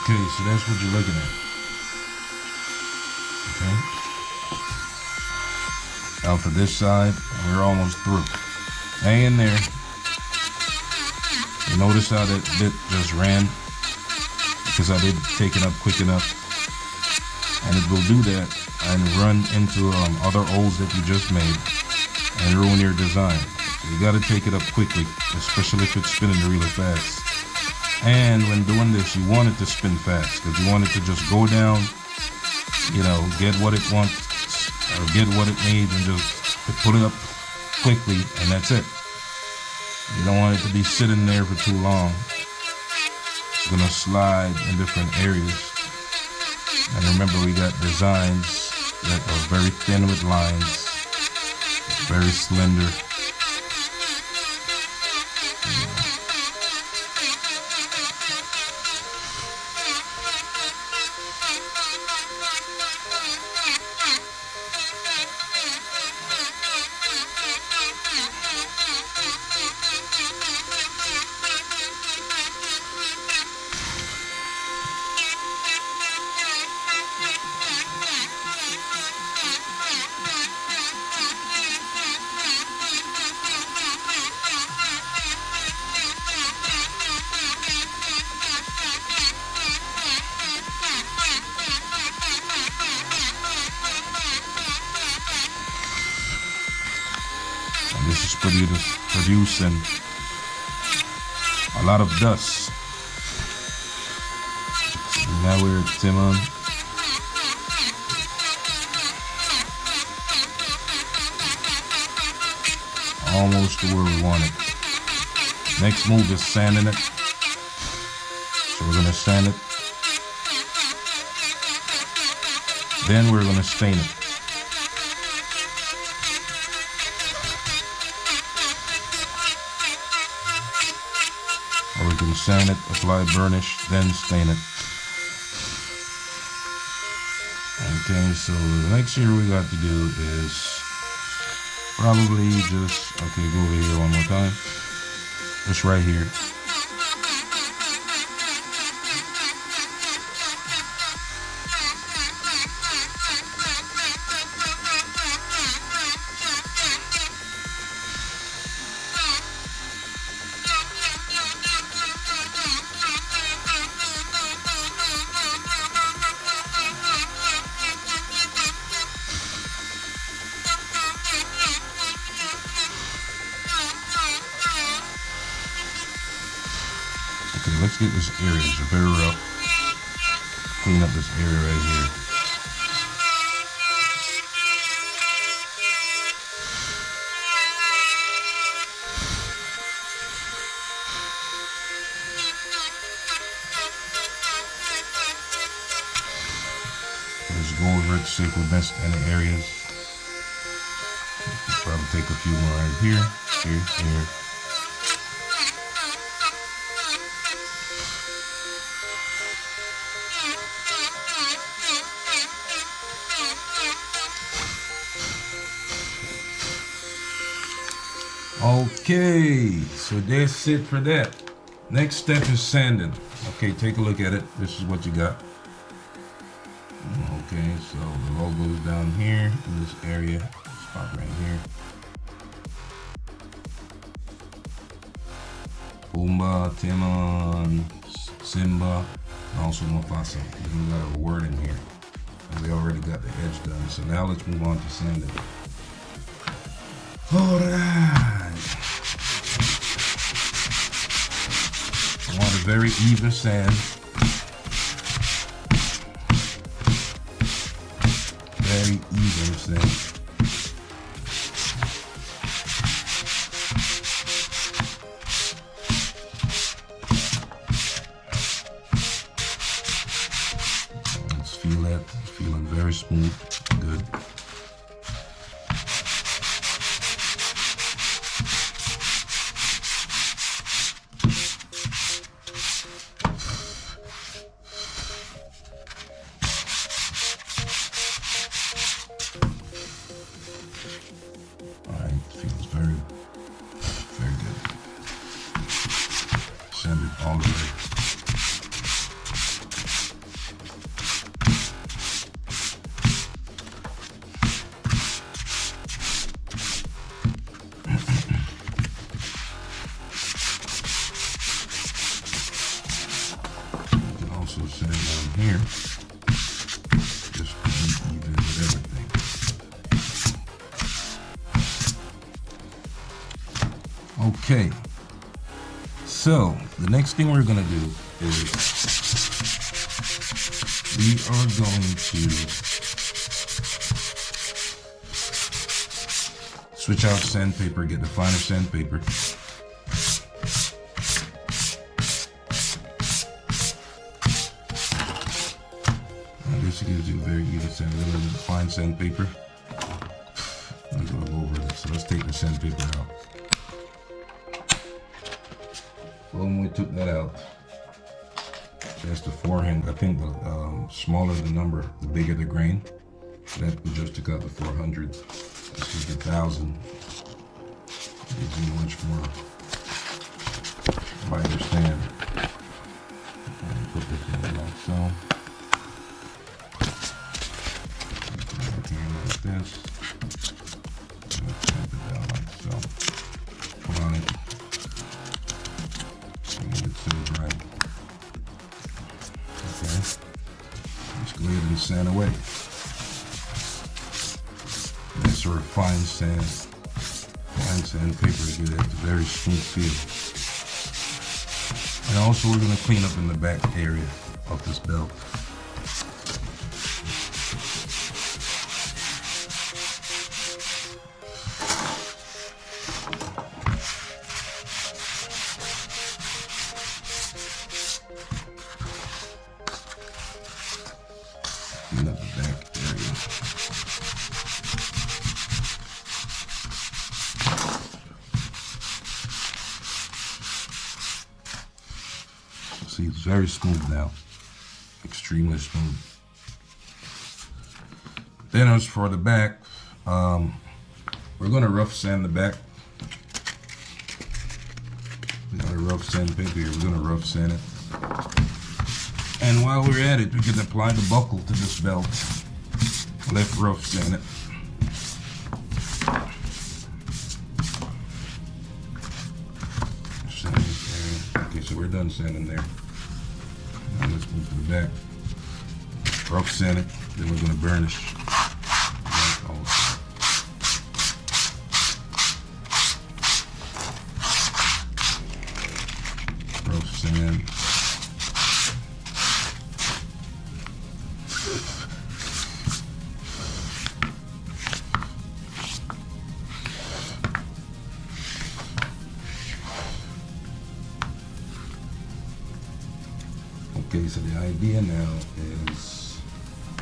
Okay, so that's what you're looking at. Okay. Now for this side, we're almost through. Hang in there. You notice how that bit just ran? Because I didn't take it up quick enough. And it will do that and run into other holes that you just made and ruin your design. So you gotta take it up quickly, especially if it's spinning really fast. And when doing this, you want it to spin fast because you want it to just go down, you know, get what it wants or get what it needs and just put it up quickly, and that's it. You don't want it to be sitting there for too long. It's gonna slide in different areas. And remember, we got designs that are very thin with lines, very slender. This is producing a lot of dust. Now we're at Timon. Almost to where we want it. Next move is sanding it. So we're gonna sand it. Then we're gonna stain it. Or we can sand it, apply burnish, then stain it. Okay, so the next here we got to do is probably just, okay, go over here one more time. Just right here. let's get this area. It's very rough. Clean up this area right here. Let's go over it, see if we missed any areas. Probably take a few more right here, here. Okay, so that's it for that. Next step is sanding. Okay, take a look at it. This is what you got. Okay, so the logo is down here in this area, spot right here. Pumbaa, Timon, Simba, and also Mufasa. We got a word in here, and we already got the edge done. So now let's move on to sanding. All right. I want a very even sand. Very even sand. Let's feel that. Feeling very smooth. Good. Send it all the way. You can also send it down here. Just to be even with everything. Okay. So, the next thing we're going to do is we are going to switch out sandpaper, get the finer sandpaper. And this gives you a very even sand, a little bit of fine sandpaper. I'm going to go over this. So let's take the sandpaper out. When we took that out, that's the forehand. I think the smaller the number, the bigger the grain. That we just took out the 400. This is the 1,000. Gives you much more lighter sand. And put this in like so. Right here like this. And tamp it down like so. Put on it. Right. Okay. Let's go ahead and sand away. That's sort of fine sand. Fine sandpaper to give that very smooth feel. And also we're going to clean up in the back area of this belt. Clean up the back area. See, it's very smooth now. Extremely smooth. Then as for the back, we're going to rough sand the back. We got a rough sandpaper here. We're going to rough sand it. And while we're at it, we can apply the buckle to this belt. Left rough sand it. Sand this area. Okay, so we're done sanding there. Now let's move to the back. Rough sand it. Then we're going to burnish. Rough sand. Okay, so the idea now is,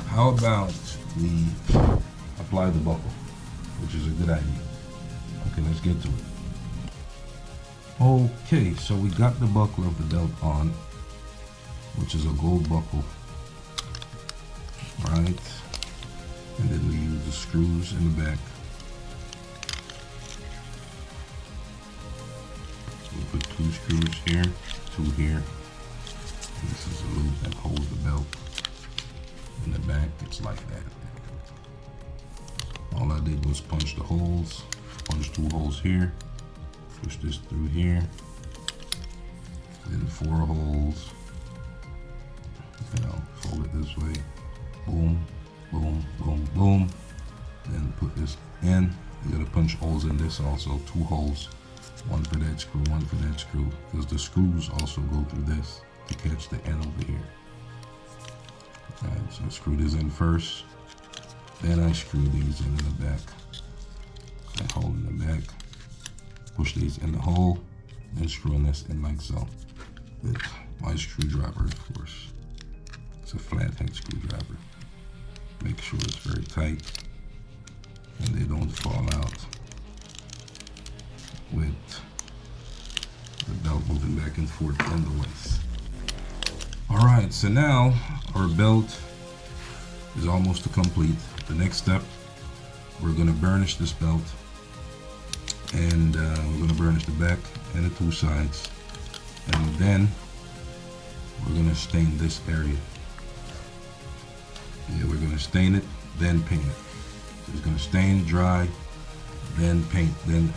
how about we apply the buckle, which is a good idea. Okay, let's get to it. Okay, so we got the buckle of the belt on, which is a gold buckle, right? And then we use the screws in the back. We put 2 screws here, 2 here. And this is a loop that holds the belt in the back. It's like that. All I did was punch the holes, punch 2 holes here, push this through here, then 4 holes, fold it this way, boom, boom, boom, boom, then put this in. You gotta punch holes in this also, 2 holes, 1 for that screw, 1 for that screw, because the screws also go through this to catch the end over here. Alright, so I screw this in first, then I screw these in the back. That hole in the back, push these in the hole, then screw this in like so. With my screwdriver, of course. It's a flathead screwdriver. Make sure it's very tight and they don't fall out with the belt moving back and forth in the waist. Alright, so now our belt is almost complete. The next step, we're going to burnish this belt, and we're going to burnish the back and the 2 sides, and then we're going to stain this area. Yeah, we're going to stain it, then paint it. So it's going to stain, dry, then paint, then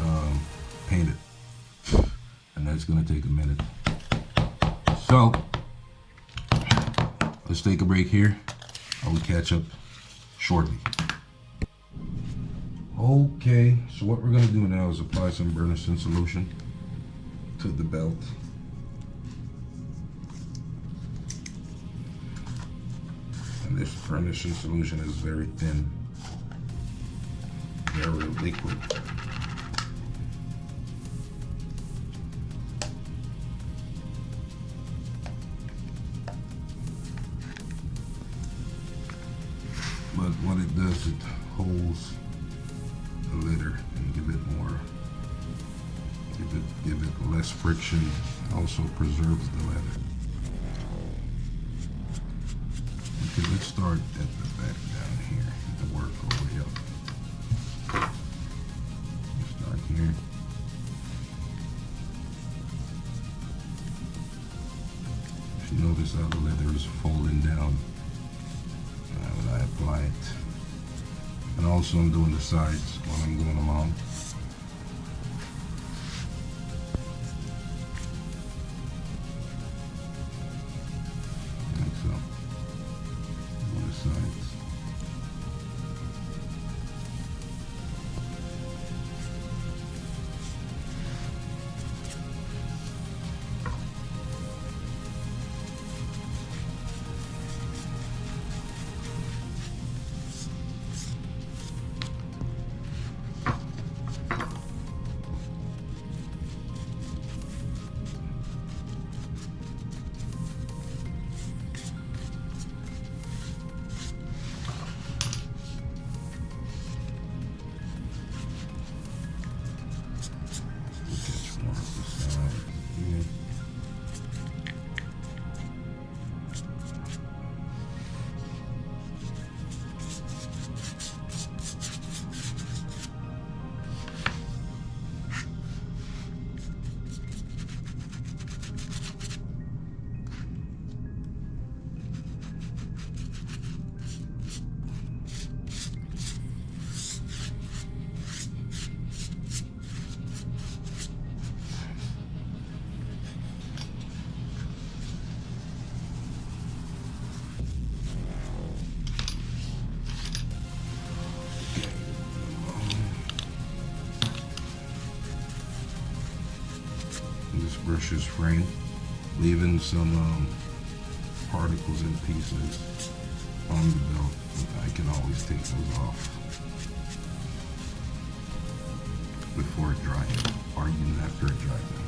paint it, and that's going to take a minute. So let's take a break here. I will catch up shortly. Okay, so what we're gonna do now is apply some burnishing solution to the belt. And this burnishing solution is very thin, very liquid. But what it does, it holds the leather and give it less friction, also preserves the leather. Okay, let's start at the back down here, and work our way up. Start here. If you notice how the leather is folding down when I apply it. And also I'm doing the sides while I'm going along. Like so. On the sides. Brush is frame, leaving some particles and pieces on the belt. I can always take those off before drying, or even after it dries.